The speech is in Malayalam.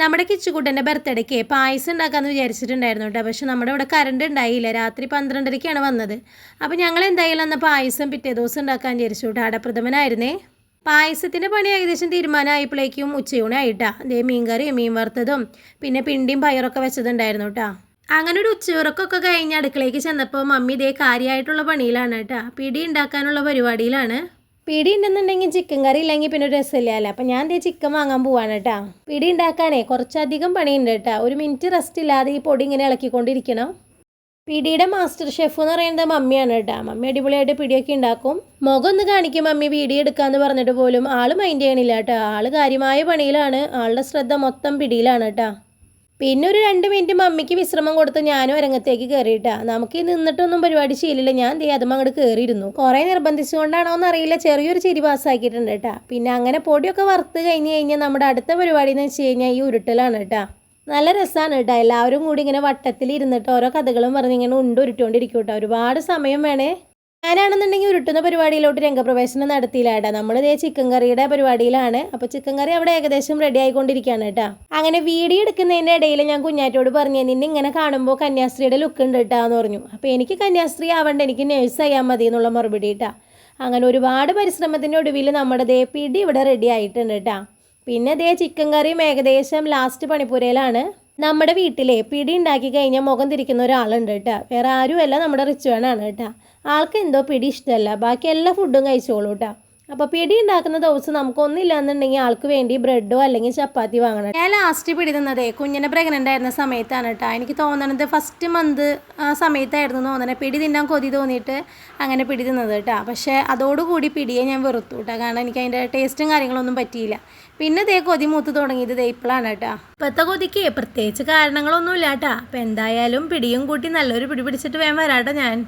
നമ്മുടെ കിച്ചുകുട്ടൻ്റെ ബർത്ത്ഡേക്ക് പായസം ഉണ്ടാക്കാമെന്ന് വിചാരിച്ചിട്ടുണ്ടായിരുന്നു കേട്ടോ. പക്ഷെ നമ്മുടെ ഇവിടെ കറണ്ട് ഉണ്ടായില്ല. രാത്രി 12:30-ക്കാണ് വന്നത്. അപ്പോൾ ഞങ്ങൾ എന്തായാലും അന്ന് പായസം പിറ്റേ ദിവസം ഉണ്ടാക്കാൻ വിചാരിച്ചു കേട്ടോ. അടപ്രഥമനായിരുന്നേ. പായസത്തിൻ്റെ പണി ഏകദേശം തീരുമാനമായപ്പോഴേക്കും ഉച്ചയൂണായിട്ടാ. അതേ മീൻകറി, മീൻ വറുത്തതും പിന്നെ പിണ്ടിയും പയറൊക്കെ വെച്ചതുണ്ടായിരുന്നു കേട്ടോ. അങ്ങനെ ഒരു ഉച്ചയുറക്കൊക്കെ കഴിഞ്ഞ് അടുക്കളയ്ക്ക് ചെന്നപ്പോൾ മമ്മി ഇതേ കാര്യമായിട്ടുള്ള പണിയിലാണ് കേട്ടോ. പിടി ഉണ്ടാക്കാനുള്ള പരിപാടിയിലാണ്. പിടി ഉണ്ടെന്നുണ്ടെങ്കിൽ ചിക്കൻ കറി ഇല്ലെങ്കിൽ പിന്നെ ഒരു രസമില്ല. അപ്പം ഞാൻ ദേ ചിക്കൻ വാങ്ങാൻ പോവാണ് കേട്ടോ. പിടി ഉണ്ടാക്കാനേ കുറച്ചധികം പണിയുണ്ട് കേട്ടോ. ഒരു മിനിറ്റ് റെസ്റ്റ് ഇല്ലാതെ ഈ പൊടി ഇങ്ങനെ ഇളക്കിക്കൊണ്ടിരിക്കണം. പിടിയുടെ മാസ്റ്റർ ഷെഫ് എന്ന് പറയുന്നത് മമ്മിയാണ് കേട്ടോ. മമ്മി അടിപൊളിയായിട്ട് പിടിയൊക്കെ ഉണ്ടാക്കും. മുഖം ഒന്ന് കാണിക്കും മമ്മി വീഡിയോ എടുക്കാമെന്ന് പറഞ്ഞിട്ട് പോലും ആൾ മൈൻഡ് ചെയ്യണില്ല കേട്ടോ. ആൾ കാര്യമായ പണിയിലാണ്. ആളുടെ ശ്രദ്ധ മൊത്തം പിടിയിലാണ് കേട്ടോ. പിന്നെ ഒരു 2 മിനിറ്റ് മമ്മിക്ക് വിശ്രമം കൊടുത്ത് ഞാനും അരങ്ങത്തേക്ക് കയറിയിട്ടാ. നമുക്ക് നിന്നിട്ടൊന്നും പരിപാടി ചെയ്യില്ല. ഞാൻ അതും അങ്ങോട്ട് കയറിയിരുന്നു. കുറേ നിർബന്ധിച്ചുകൊണ്ടാണോ എന്നറിയില്ല, ചെറിയൊരു ചിരി പാസ്സാക്കിയിട്ടുണ്ട് കേട്ടോ. പിന്നെ അങ്ങനെ പൊടിയൊക്കെ വറുത്ത് കഴിഞ്ഞാൽ നമ്മുടെ അടുത്ത പരിപാടി എന്ന് വെച്ച് കഴിഞ്ഞാൽ ഈ ഉരുട്ടലാണ് കേട്ടോ. നല്ല രസമാണ് കേട്ടോ. എല്ലാവരും കൂടി ഇങ്ങനെ വട്ടത്തിൽ ഇരുന്നിട്ട് ഓരോ കഥകളും പറഞ്ഞ് ഇങ്ങനെ ഉരുട്ടുകൊണ്ടിരിക്കും കേട്ടോ. ഒരുപാട് സമയം വേണേ. ഞാനാണെന്നുണ്ടെങ്കിൽ ഉരുട്ടുന്ന പരിപാടിയിലോട്ട് രംഗപ്രവേശനം നടത്തിയില്ല കേട്ടോ. നമ്മളിതേ ചിക്കൻ കറിയുടെ പരിപാടിയിലാണ്. അപ്പോൾ ചിക്കൻ കറി അവിടെ ഏകദേശം റെഡി ആയിക്കൊണ്ടിരിക്കുകയാണ് കേട്ടോ. അങ്ങനെ വീഡിയോ എടുക്കുന്നതിൻ്റെ ഇടയിൽ ഞാൻ കുഞ്ഞാറ്റോട് പറഞ്ഞു, നിന്നെ ഇങ്ങനെ കാണുമ്പോൾ കന്യാസ്ത്രീയുടെ ലുക്ക് ഉണ്ട് കേട്ടോ എന്ന് പറഞ്ഞു. അപ്പോൾ എനിക്ക് കന്യാസ്ത്രീ ആവേണ്ട, എനിക്ക് നേഴ്സ് ചെയ്യാൻ മതി എന്നുള്ള മറുപടി കേട്ടോ. അങ്ങനെ ഒരുപാട് പരിശ്രമത്തിൻ്റെ ഒടുവിൽ നമ്മുടെ ദേ പിടി ഇവിടെ റെഡി ആയിട്ടുണ്ട് കേട്ടോ. പിന്നെ ദേ ചിക്കൻ കറിയും ഏകദേശം ലാസ്റ്റ് പണിപ്പുരയിലാണ്. നമ്മുടെ വീട്ടിലെ പിടി ഉണ്ടാക്കി കഴിഞ്ഞാൽ മുഖം തിരിക്കുന്ന ഒരാളുണ്ട് കേട്ടോ. വേറെ ആരുമല്ല, നമ്മുടെ റിച്ചുവാനാണ് കേട്ടോ. ആൾക്ക് എന്തോ പിടി ഇഷ്ടമല്ല, ബാക്കി എല്ലാ ഫുഡും കഴിച്ചോളൂ കേട്ടോ. അപ്പോൾ പിടി ഉണ്ടാക്കുന്ന ദിവസം നമുക്കൊന്നില്ല എന്നുണ്ടെങ്കിൽ ആൾക്ക് വേണ്ടി ബ്രെഡോ അല്ലെങ്കിൽ ചപ്പാത്തി വാങ്ങണം. ഞാൻ ലാസ്റ്റ് പിടി തിന്നതേ കുഞ്ഞിനെ പ്രഗ്നൻ്റ് ആയിരുന്ന സമയത്താണ് കേട്ടോ. എനിക്ക് തോന്നണത് ഫസ്റ്റ് മന്ത് ആ സമയത്തായിരുന്നു തോന്നണേ. പിടി തിന്നാൻ കൊതി തോന്നിയിട്ട് അങ്ങനെ പിടി തിന്നത് കേട്ടോ. പക്ഷേ അതോടുകൂടി പിടിയെ ഞാൻ വെറുത്തു കേട്ടോ. കാരണം എനിക്ക് അതിൻ്റെ ടേസ്റ്റും കാര്യങ്ങളൊന്നും പറ്റിയില്ല. പിന്നെ ദേ കൊതി മൂത്ത് തുടങ്ങിയത് ദേ ഇപ്പോഴാണ് കേട്ടോ. ഇപ്പോഴത്തെ കൊതിക്ക് പ്രത്യേകിച്ച് കാരണങ്ങളൊന്നുമില്ല കേട്ടോ. അപ്പോൾ എന്തായാലും പിടിയും കൂട്ടി നല്ലൊരു പിടി പിടിച്ചിട്ട് വേഗം വരാട്ടോ ഞാൻ.